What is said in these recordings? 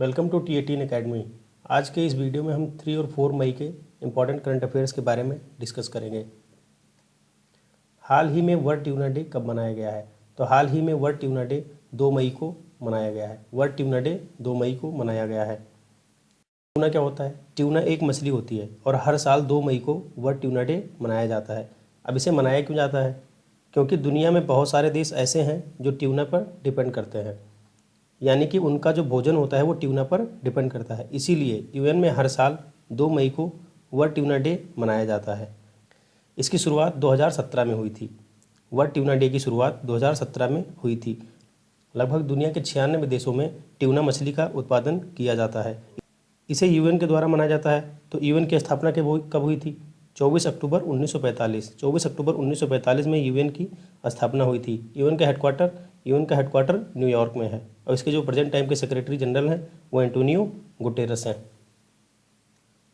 Welcome to T18 academy. आज के इस वीडियो में हम 3 और 4 मई के इम्पॉर्टेंट करंट अफेयर्स के बारे में डिस्कस करेंगे। हाल ही में वर्ल्ड ट्यूना डे कब मनाया गया है? तो हाल ही में वर्ल्ड ट्यूना डे 2 मई को मनाया गया है। वर्ल्ड ट्यूना डे 2 मई को मनाया गया है। ट्यूना क्या होता है? ट्यूना एक मछली होती है और हर साल 2 मई को वर्ल्ड ट्यूना डे मनाया जाता है। अब इसे मनाया क्यों जाता है? क्योंकि दुनिया में बहुत सारे देश ऐसे हैं जो ट्यूना पर डिपेंड करते हैं, यानी कि उनका जो भोजन होता है वो ट्यूना पर डिपेंड करता है। इसीलिए यूएन में हर साल 2 मई को वर्ल्ड ट्यूना डे मनाया जाता है। इसकी शुरुआत 2017 में हुई थी। वर्ल्ड ट्यूना डे की शुरुआत 2017 में हुई थी। लगभग दुनिया के 96 देशों में ट्यूना मछली का उत्पादन किया जाता है। इसे यूएन के द्वारा मनाया जाता है। तो यूएन की स्थापना कब हुई थी? 24 अक्टूबर 1945। 24 अक्टूबर 1945 में यूएन की स्थापना हुई थी। यूएन का हेडक्वार्टर न्यूयॉर्क में है और इसके जो प्रेजेंट टाइम के सेक्रेटरी जनरल हैं वो एंटोनियो गुटेरस हैं।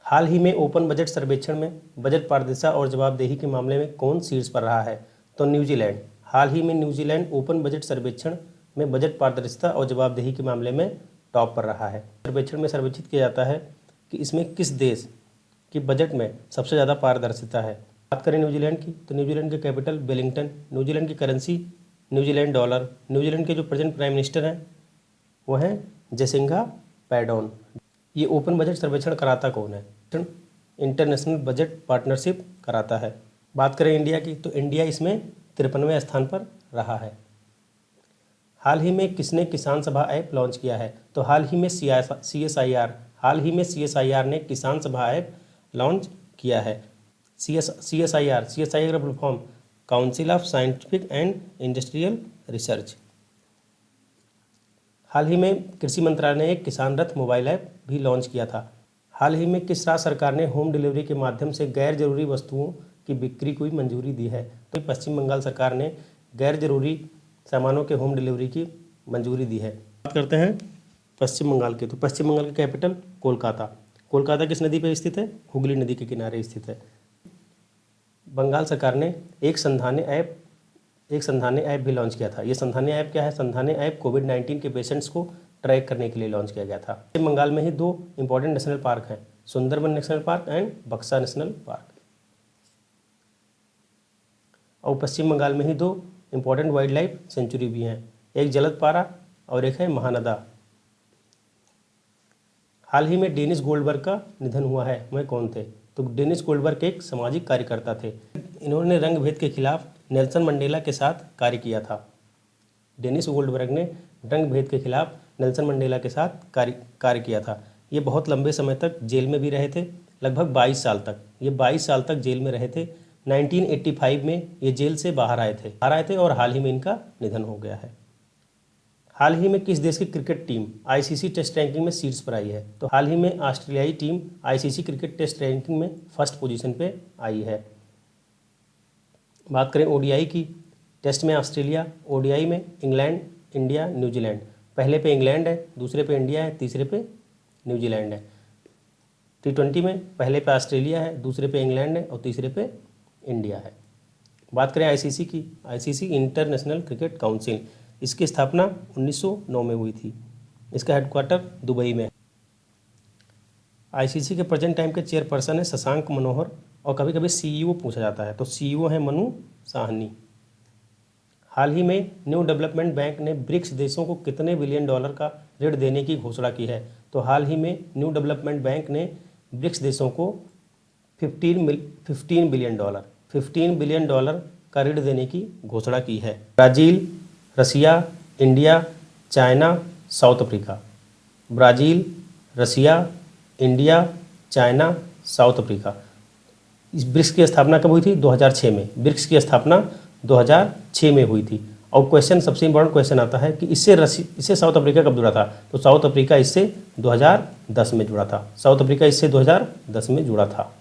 हाल ही में ओपन बजट सर्वेक्षण में बजट पारदर्शिता और जवाबदेही के मामले में कौन शीर्ष पर रहा है? तो न्यूजीलैंड। हाल ही में न्यूजीलैंड ओपन बजट सर्वेक्षण में बजट पारदर्शिता और जवाबदेही के मामले में टॉप पर रहा है। सर्वेक्षण में सर्वेक्षित किया जाता है कि इसमें किस देश की बजट में सबसे ज़्यादा पारदर्शिता है। बात करें न्यूजीलैंड की, तो न्यूजीलैंड के कैपिटल वेलिंगटन, न्यूजीलैंड की करेंसी न्यूजीलैंड डॉलर, न्यूजीलैंड के जो प्रेजेंट प्राइम मिनिस्टर हैं वो हैं जेसिंगा पैडोन। ये ओपन बजट सर्वेक्षण कराता कौन है? इंटरनेशनल बजट पार्टनरशिप कराता है। बात करें इंडिया की, तो इंडिया इसमें 53वें स्थान पर रहा है। हाल ही में किसने किसान सभा ऐप लॉन्च किया है? तो हाल ही में CSIR ने किसान सभा ऐप लॉन्च किया है। CSIR का full form council of scientific and industrial research. हाल ही में कृषि मंत्रालय ने एक किसान रथ मोबाइल ऐप भी लॉन्च किया था। हाल ही में किस राज्य सरकार ने होम डिलीवरी के माध्यम से गैर जरूरी वस्तुओं की बिक्री को मंजूरी दी है? तो पश्चिम बंगाल सरकार ने गैर जरूरी सामानों के होम डिलीवरी की मंजूरी दी है। बात करते हैं पश्चिम बंगाल के, तो पश्चिम बंगाल की कैपिटल कोलकाता। कोलकाता किस नदी पर स्थित है? हुगली नदी के किनारे स्थित है। बंगाल सरकार ने एक संधानी ऐप भी लॉन्च किया था। ये संधानी ऐप क्या है? संधानी ऐप कोविड-19 के पेशेंट्स को ट्रैक करने के लिए लॉन्च किया गया था। पश्चिम बंगाल में ही 2 इंपॉर्टेंट नेशनल पार्क हैं, सुंदरबन नेशनल पार्क एंड बक्सा नेशनल पार्क। और पश्चिम बंगाल में ही 2 इंपॉर्टेंट वाइल्ड लाइफ सेंचुरी भी हैं, एक जलदपारा और एक है महानदा। हाल ही में डेनिस गोल्डबर्ग का निधन हुआ है, वह कौन थे? तो डेनिस गोल्डबर्ग एक सामाजिक कार्यकर्ता थे। इन्होंने रंग भेद के खिलाफ नेल्सन मंडेला के साथ कार्य किया था। डेनिस गोल्डबर्ग ने रंग भेद के खिलाफ नेल्सन मंडेला के साथ कार्य किया था। ये बहुत लंबे समय तक जेल में भी रहे थे, लगभग 22 साल तक। ये 22 साल तक जेल में रहे थे। 1985 में ये जेल से बाहर आए थे और हाल ही में इनका निधन हो गया है। हाल ही में किस देश की cricket team ICC test ranking में शीर्ष पर आई है? तो हाल ही में ऑस्ट्रेलियाई team ICC cricket test ranking में फर्स्ट पोजीशन पे आई है। बात करें ओडीआई की, टेस्ट में ऑस्ट्रेलिया, ओडीआई में इंग्लैंड, इंडिया, न्यूजीलैंड। पहले पे इंग्लैंड है, दूसरे पे इंडिया है, तीसरे पे न्यूजीलैंड है। T20 में पहले पे ऑस्ट्रेलिया है, दूसरे पे इंग्लैंड है और तीसरे पे इंडिया है। बात करें आईसीसी की, आईसीसी इंटरनेशनल क्रिकेट काउंसिल, इसकी स्थापना 1909 में हुई थी। इसका हेडक्वार्टर दुबई में है। आईसीसी के प्रेजेंट टाइम के चेयरपर्सन है शशांक मनोहर और कभी कभी सीईओ पूछा जाता है, तो सीईओ है मनु साहनी। हाल ही में न्यू डेवलपमेंट बैंक ने ब्रिक्स देशों को कितने बिलियन डॉलर का ऋण देने की घोषणा की है? तो हाल ही में न्यू डेवलपमेंट बैंक ने ब्रिक्स देशों को 15 बिलियन डॉलर का ऋण देने की घोषणा की है। Brazil, Russia, India, China, South Africa. Brazil, Russia, India, China, South Africa. इस ब्रिक्स की स्थापना कब हुई थी? 2006 में। ब्रिक्स की स्थापना 2006 में हुई थी। और क्वेश्चन, सबसे इंपॉर्टेंट क्वेश्चन आता है कि इससे साउथ अफ्रीका कब जुड़ा था? तो साउथ अफ्रीका इससे 2010 में जुड़ा था। साउथ अफ्रीका इससे 2010 में जुड़ा था।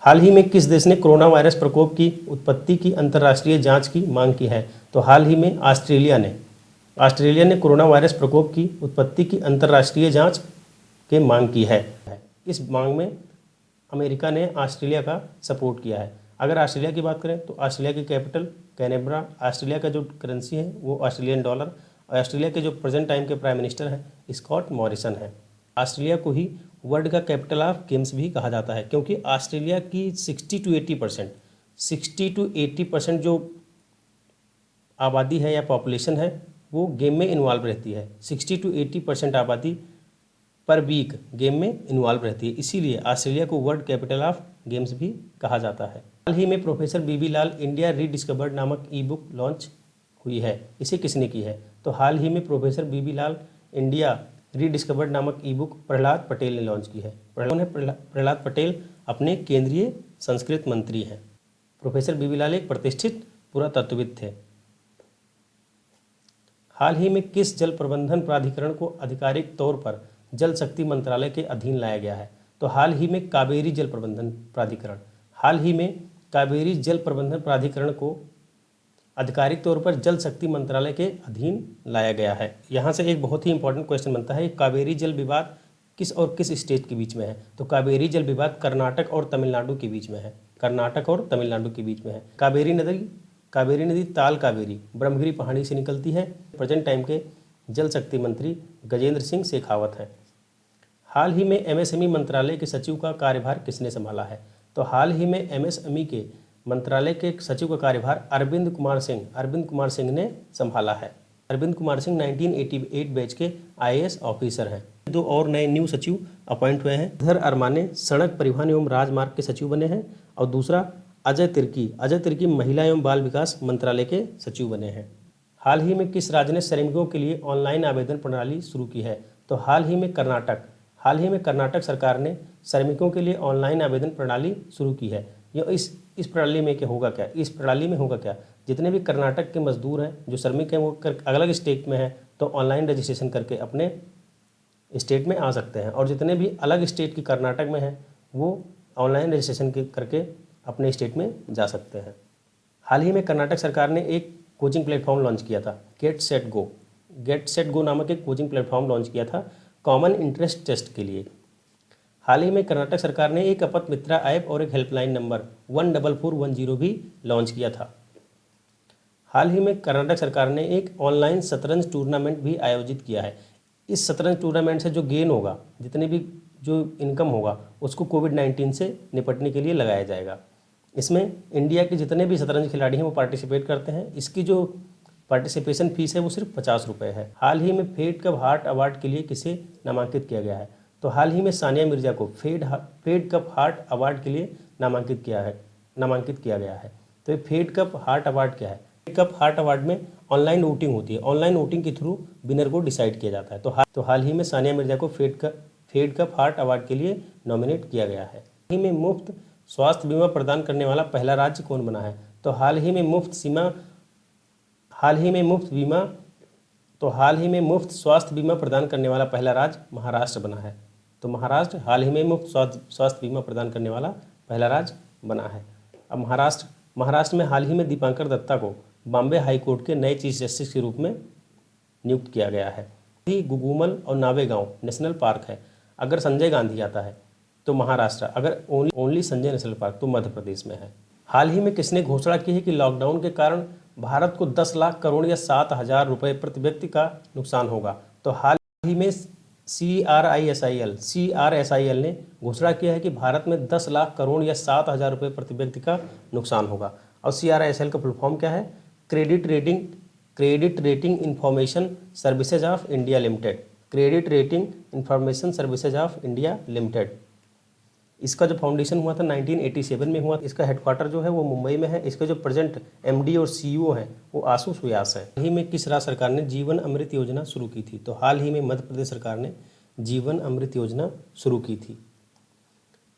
हाल ही में किस देश ने कोरोना वायरस प्रकोप की उत्पत्ति की अंतर्राष्ट्रीय जांच की मांग की है? तो हाल ही में ऑस्ट्रेलिया ने कोरोना वायरस प्रकोप की उत्पत्ति की अंतर्राष्ट्रीय जांच की मांग की है। इस मांग में अमेरिका ने ऑस्ट्रेलिया का सपोर्ट किया है। अगर ऑस्ट्रेलिया की बात करें तो ऑस्ट्रेलिया की कैपिटल कैनबरा, ऑस्ट्रेलिया का जो करेंसी है वो ऑस्ट्रेलियन डॉलर, और ऑस्ट्रेलिया के जो प्रेजेंट टाइम के प्राइम मिनिस्टर हैं स्कॉट मॉरिसन हैं। ऑस्ट्रेलिया को ही वर्ल्ड का कैपिटल ऑफ गेम्स भी कहा जाता है, क्योंकि ऑस्ट्रेलिया की 60 to 80% जो आबादी है या पॉपुलेशन है वो गेम में इन्वॉल्व रहती है। 60 to 80% आबादी पर वीक गेम में इन्वॉल्व रहती है, इसीलिए ऑस्ट्रेलिया को वर्ल्ड कैपिटल ऑफ गेम्स भी कहा जाता है। हाल ही में प्रोफेसर बीबी लाल इंडिया रीडिस्कवर्ड नामक ई बुक लॉन्च हुई है। इसे किसने की है? तो हाल ही में प्रोफेसर बीबी लाल इंडिया रीडिस्कवर्ड नामक ई बुक प्रहलाद पटेल ने लॉन्च की है। प्रहलाद पटेल अपने केंद्रीय संस्कृत मंत्री हैं। प्रोफेसर बीबी लाल एक प्रतिष्ठित पुरातत्वविद थे। हाल ही में किस जल प्रबंधन प्राधिकरण को आधिकारिक तौर पर जल शक्ति मंत्रालय के अधीन लाया गया है? तो हाल ही में कावेरी जल प्रबंधन प्राधिकरण। हाल ही में कावेरी जल प्रबंधन प्राधिकरण को आधिकारिक तौर पर जल शक्ति मंत्रालय के अधीन लाया गया है। यहाँ से एक बहुत ही इंपॉर्टेंट क्वेश्चन बनता है, कावेरी जल विवाद किस और किस स्टेट के बीच में है? तो कावेरी जल विवाद कर्नाटक और तमिलनाडु के बीच में है। कर्नाटक और तमिलनाडु के बीच में है। कावेरी नदी ताल कावेरी ब्रह्मगिरी पहाड़ी से निकलती है। प्रेजेंट टाइम के जल शक्ति मंत्री गजेंद्र सिंह शेखावत हैं। हाल ही में एमएसएमई मंत्रालय के सचिव का कार्यभार किसने संभाला है? तो हाल ही में एमएसएमई के मंत्रालय के सचिव का कार्यभार अरविंद कुमार सिंह ने संभाला है। अरविंद कुमार सिंह 1988 बैच के आईएएस ऑफिसर हैं। 2 और नए न्यू सचिव अपॉइंट हुए हैं। अजहर अरमाने सड़क परिवहन एवं राजमार्ग के सचिव बने हैं और दूसरा अजय तिर्की महिला एवं बाल विकास मंत्रालय के सचिव बने हैं। हाल ही में किस राज्य ने श्रमिकों के लिए ऑनलाइन आवेदन प्रणाली शुरू की है? तो हाल ही में कर्नाटक सरकार ने श्रमिकों के लिए ऑनलाइन आवेदन प्रणाली शुरू की है। यह इस प्रणाली में क्या होगा क्या? इस प्रणाली में होगा क्या, जितने भी कर्नाटक के मजदूर हैं जो श्रमिक हैं वो अलग स्टेट में हैं तो ऑनलाइन रजिस्ट्रेशन करके अपने स्टेट में आ सकते हैं, और जितने भी अलग स्टेट की कर्नाटक में हैं वो ऑनलाइन रजिस्ट्रेशन करके अपने स्टेट में जा सकते हैं। हाल ही में कर्नाटक सरकार ने एक कोचिंग प्लेटफॉर्म लॉन्च किया था, गेट सेट गो नामक एक कोचिंग प्लेटफॉर्म लॉन्च किया था कॉमन इंटरेस्ट टेस्ट के लिए। हाल ही में कर्नाटक सरकार ने एक अपत मित्रा ऐप और एक हेल्पलाइन नंबर 14410 भी लॉन्च किया था। हाल ही में कर्नाटक सरकार ने एक ऑनलाइन शतरंज टूर्नामेंट भी आयोजित किया है। इस शतरंज टूर्नामेंट से जो गेन होगा, जितने भी जो इनकम होगा उसको कोविड-19 से निपटने के लिए लगाया जाएगा। इसमें इंडिया के जितने भी शतरंज खिलाड़ी हैं वो पार्टिसिपेट करते हैं। इसकी जो पार्टिसिपेशन फीस है वो सिर्फ 50 रुपये है। हाल ही में फेड कप हार्ट अवार्ड के लिए किसे नामांकित किया गया है? तो हाल ही में सानिया मिर्जा को फेड कप हार्ट अवार्ड के लिए नामांकित किया गया है। तो ये फेड कप हार्ट अवार्ड क्या है? फेड कप हार्ट अवार्ड में ऑनलाइन वोटिंग होती है। ऑनलाइन वोटिंग के थ्रू विनर को डिसाइड किया जाता है। तो हाल ही में सानिया मिर्जा को फेड कप हार्ट अवार्ड के लिए नॉमिनेट किया गया है। हाल ही में मुफ्त स्वास्थ्य बीमा प्रदान करने वाला पहला राज्य कौन बना है? तो हाल ही में मुफ्त स्वास्थ्य बीमा प्रदान करने वाला पहला राज्य महाराष्ट्र बना है। तो महाराष्ट्र हाल ही में मुफ्त स्वास्थ्य बीमा प्रदान करने वाला पहला राज्य बना है। अब महाराष्ट्र में हाल ही में दीपांकर दत्ता को बॉम्बे हाई कोर्ट के नए चीफ जस्टिस के रूप में नियुक्त किया गया है। ही गुगुमल और नावेगांव नेशनल पार्क है। अगर संजय गांधी आता है तो महाराष्ट्र, अगर ओनली संजय नेशनल पार्क तो मध्य प्रदेश में है। हाल ही में किसने घोषणा की है कि लॉकडाउन के कारण भारत को 10 लाख करोड़ या 7,000 रुपये प्रति व्यक्ति का नुकसान होगा? तो हाल ही में CRSIL ने घोषणा किया है कि भारत में 10 लाख करोड़ या 7,000 रुपये प्रति व्यक्ति का नुकसान होगा। और CRSIL का फुल फॉर्म क्या है? Credit rating information services of India limited. इसका जो फाउंडेशन हुआ था 1987 में हुआ। इसका हेडक्वार्टर जो है वो मुंबई में है। इसके जो प्रेजेंट MD और CEO हैं वो आशुष व्यास हैं। हाल ही में किस राज्य सरकार ने जीवन अमृत योजना शुरू की थी? तो हाल ही में मध्य प्रदेश सरकार ने जीवन अमृत योजना शुरू की थी।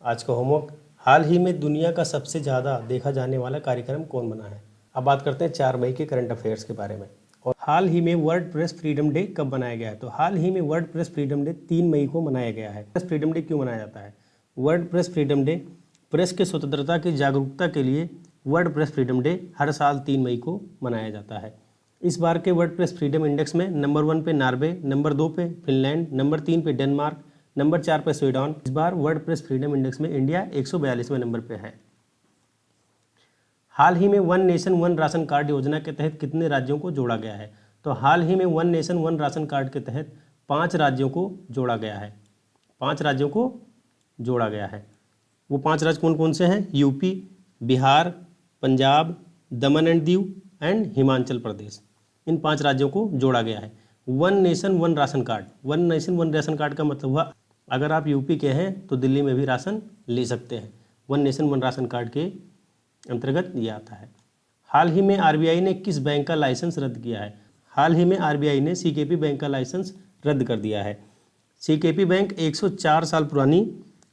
आज का होमवर्क, हाल ही में दुनिया का सबसे ज़्यादा देखा जाने वाला कार्यक्रम कौन बना है? अब बात करते हैं 4 मई के करंट अफेयर्स के बारे में। और हाल ही में वर्ल्ड प्रेस फ्रीडम डे कब मनाया गया है? तो हाल ही में वर्ल्ड प्रेस फ्रीडम डे 3 मई को मनाया गया है। प्रेस फ्रीडम डे क्यों मनाया जाता है? World press freedom day press के स्वतंत्रता की जागरूकता के लिए वर्ल्ड प्रेस फ्रीडम डे हर साल 3 मई को मनाया जाता है। इस बार के वर्ल्ड प्रेस फ्रीडम इंडेक्स में नंबर 1 पे नॉर्वे, नंबर 2 पे फिनलैंड, नंबर 3 पे डेनमार्क, नंबर 4 पे स्वीडन। इस बार वर्ल्ड प्रेस फ्रीडम इंडेक्स में इंडिया 142वें नंबर पे है। हाल ही में one nation one ration card योजना के तहत कितने राज्यों को जोड़ा गया है? तो हाल ही में one nation one ration card के तहत 5 राज्यों को जोड़ा गया है। 5 राज्यों को जोड़ा गया है। वो 5 राज्य कौन कौन से हैं? UP, Bihar, Punjab, Daman and Diu and Himachal Pradesh. इन 5 राज्यों को जोड़ा गया है। One nation one ration card, one nation one ration card का मतलब हुआ अगर आप यूपी के हैं तो दिल्ली में भी राशन ले सकते हैं। One nation one ration card के अंतर्गत ये आता है। हाल ही में आरबीआई ने किस बैंक का लाइसेंस रद्द किया है? हाल ही में आरबीआई ने सीकेपी बैंक का लाइसेंस रद्द कर दिया है। सीकेपी बैंक 104 साल पुरानी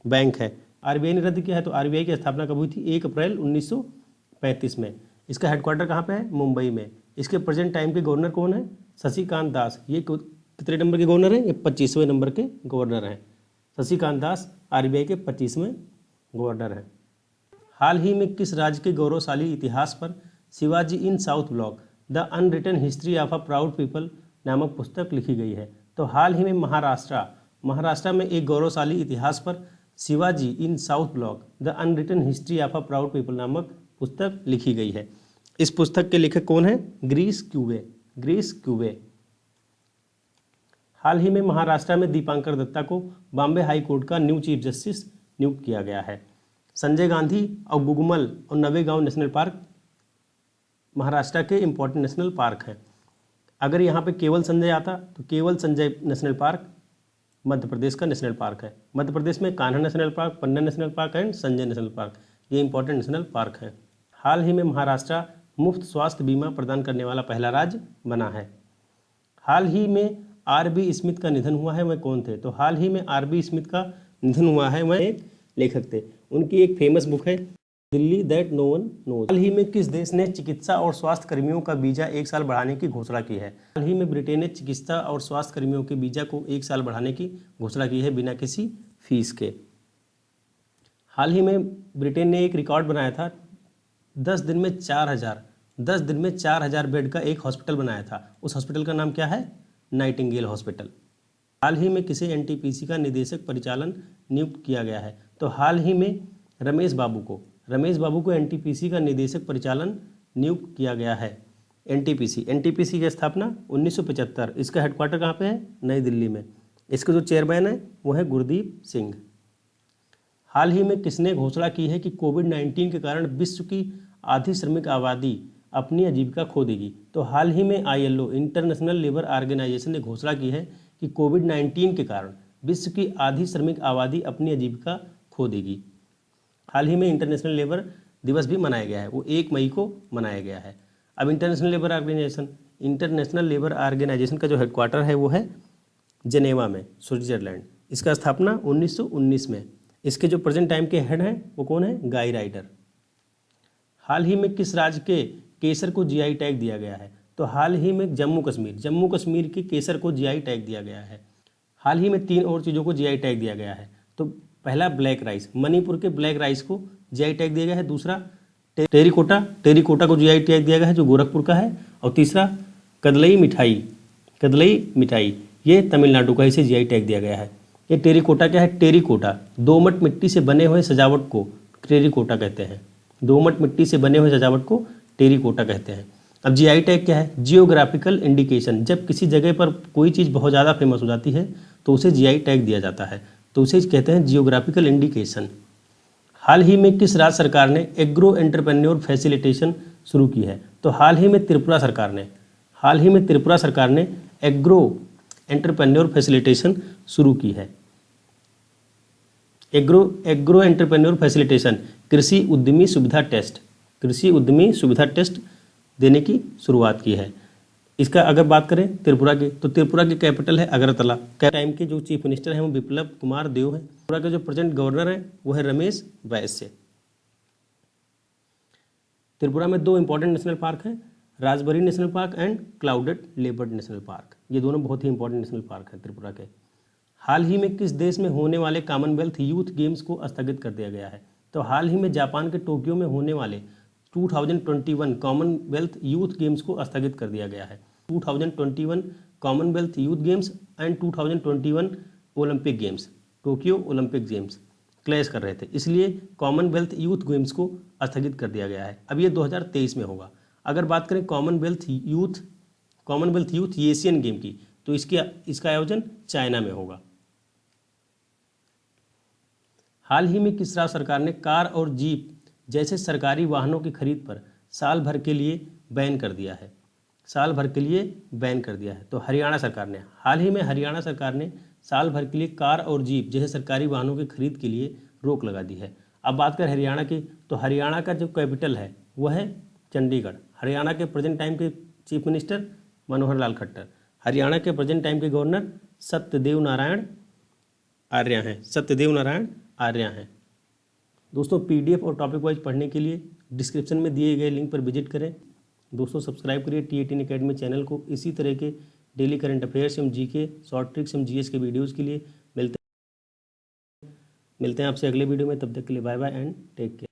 बैंक है। आरबीआई ने रद्द किया है। तो आरबीआई की स्थापना कब हुई थी? 1 अप्रैल 1935 में। इसका हेडक्वार्टर कहाँ पे है? मुंबई में। इसके प्रेजेंट टाइम के गवर्नर कौन है? शशिकांत दास। ये कितने नंबर के गवर्नर हैं? ये 25वें नंबर के गवर्नर हैं। शशिकांत दास आरबीआई के 25वें गवर्नर हैं। हाल ही में किस राज्य के गौरवशाली इतिहास पर Shivaji in South Block the unwritten history of a proud people नामक पुस्तक लिखी गई है? तो हाल ही में महाराष्ट्र में एक गौरवशाली इतिहास पर Shivaji in South Block the unwritten history of a proud people नामक पुस्तक लिखी गई है। इस पुस्तक के लेखक कौन है? ग्रीस क्यूवे। हाल ही में महाराष्ट्र में दीपांकर दत्ता को बॉम्बे हाई कोर्ट का न्यू चीफ जस्टिस नियुक्त किया गया है। संजय गांधी और गुगमल और नवेगांव नेशनल पार्क महाराष्ट्र के इंपॉर्टेंट नेशनल पार्क हैं। अगर यहाँ पे केवल संजय आता तो केवल संजय नेशनल पार्क मध्य प्रदेश का नेशनल पार्क है। मध्य प्रदेश में Kanha national park, Panna national park and Sanjay national park, ये इंपॉर्टेंट नेशनल पार्क हैं। हाल ही में महाराष्ट्र मुफ्त स्वास्थ्य बीमा प्रदान करने वाला पहला राज्य बना है। हाल ही में आर.बी. स्मिथ का निधन हुआ है, वह कौन थे? तो हाल ही में आर.बी. स्मिथ का निधन हुआ है, वह एक लेखक थे। उनकी एक फेमस बुक है Delhi that no one knows. हाल ही में किस देश ने चिकित्सा और स्वास्थ्य कर्मियों का वीजा 1 साल बढ़ाने की घोषणा की है? हाल ही में ब्रिटेन ने चिकित्सा और स्वास्थ्य कर्मियों के वीजा को 1 साल बढ़ाने की घोषणा की है बिना किसी फीस के। हाल ही में ब्रिटेन ने एक रिकॉर्ड बनाया था, 10 दिन में 4000 बेड का एक हॉस्पिटल बनाया था। उस हॉस्पिटल का नाम क्या है? Nightingale hospital. हाल ही में किसे एनटीपीसी का निदेशक परिचालन नियुक्त किया गया है? तो हाल ही में रमेश बाबू को एनटीपीसी का निदेशक परिचालन नियुक्त किया गया है। एनटीपीसी की स्थापना 1975। इसका हेडक्वार्टर कहाँ पे है? नई दिल्ली में। इसके जो चेयरमैन है वो है गुरदीप सिंह। हाल ही में किसने घोषणा की है कि कोविड-19 के कारण विश्व की आधी श्रमिक आबादी अपनी आजीविका खो देगी? तो हाल ही में ILO इंटरनेशनल लेबर ऑर्गेनाइजेशन ने घोषणा की है कि कोविड-19 के कारण विश्व की आधी श्रमिक आबादी अपनी आजीविका खो देगी। हाल ही में इंटरनेशनल लेबर दिवस भी मनाया गया है, वो 1 मई को मनाया गया है। अब इंटरनेशनल लेबर ऑर्गेनाइजेशन का जो हेडक्वार्टर है वो है जेनेवा में, स्विट्जरलैंड। इसका स्थापना 1919 में। इसके जो प्रेजेंट टाइम के हेड हैं वो कौन है? गाई राइडर। हाल ही में किस राज्य के केसर को GI टैग दिया गया है? तो हाल ही में जम्मू कश्मीर के केसर को GI टैग दिया गया है। हाल ही में 3 और चीज़ों को GI टैग दिया गया है। तो पहला ब्लैक राइस, मणिपुर के ब्लैक राइस को GI टैग दिया गया है। दूसरा टेरिकोटा को GI टैग दिया गया है जो गोरखपुर का है। और तीसरा कदलई मिठाई ये तमिलनाडु का, इसे GI टैग दिया गया है। ये टेरिकोटा क्या है? टेरिकोटा दोमट मिट्टी से बने हुए सजावट को टेरिकोटा कहते हैं। दोमट मिट्टी से बने हुए सजावट को टेरिकोटा कहते हैं। अब GI टैग क्या है? Geographical indication. जब किसी जगह पर कोई चीज़ बहुत ज़्यादा फेमस हो जाती है तो उसे GI टैग दिया जाता है, तो उसे कहते हैं जियोग्राफिकल इंडिकेशन। हाल ही में किस राज्य सरकार ने एग्रो एंटरप्रेन्योर फैसिलिटेशन शुरू की है? तो हाल ही में त्रिपुरा सरकार ने एग्रो एंटरप्रेन्योर फैसिलिटेशन शुरू की है। एग्रो एंटरप्रेन्योर फैसिलिटेशन कृषि उद्यमी सुविधा टेस्ट देने की शुरुआत की है। इसका अगर बात करें त्रिपुरा की, तो त्रिपुरा की कैपिटल है अगरतला। टाइम के जो चीफ मिनिस्टर हैं वो बिप्लब कुमार देव हैं। त्रिपुरा के जो प्रेजेंट गवर्नर हैं वो है रमेश वैश्य। त्रिपुरा में 2 इंपॉर्टेंट नेशनल पार्क हैं, Rajbari national park and clouded leopard national park. ये दोनों बहुत ही इंपॉर्टेंट नेशनल पार्क हैं त्रिपुरा के। हाल ही में किस देश में होने वाले कॉमनवेल्थ यूथ गेम्स को स्थगित कर दिया गया है? तो हाल ही में जापान के टोक्यो में होने वाले 2021 कॉमनवेल्थ यूथ गेम्स को स्थगित कर दिया गया है। 2021 Commonwealth youth games and 2021 Olympic games, Tokyo Olympic games clash कर रहे थे, इसलिए कॉमनवेल्थ यूथ गेम्स को स्थगित कर दिया गया है। अब ये 2023 में होगा। अगर बात करें Commonwealth youth Commonwealth youth Asian game की, तो इसका आयोजन चाइना में होगा। हाल ही में किस राज्य सरकार ने कार और जीप जैसे सरकारी वाहनों की खरीद पर साल भर के लिए बैन कर दिया है? साल भर के लिए बैन कर दिया है, तो हरियाणा सरकार ने। हाल ही में हरियाणा सरकार ने साल भर के लिए कार और जीप जैसे सरकारी वाहनों की खरीद के लिए रोक लगा दी है। अब बात करें हरियाणा की, तो हरियाणा का जो कैपिटल है वह है चंडीगढ़। हरियाणा के प्रेजेंट टाइम के चीफ मिनिस्टर मनोहर लाल खट्टर। हरियाणा के प्रेजेंट टाइम के गवर्नर सत्यदेव नारायण आर्य हैं। दोस्तों पीडीएफ और टॉपिक वाइज पढ़ने के लिए डिस्क्रिप्शन में दिए गए लिंक पर विजिट करें। दोस्तों सब्सक्राइब करिए टी18 अकेडमी चैनल को इसी तरह के डेली करंट अफेयर्स एवं जीके, शॉर्ट ट्रिक्स एवं जीएस के वीडियोज़ के लिए। मिलते हैं आपसे अगले वीडियो में, तब तक के लिए bye bye and take care.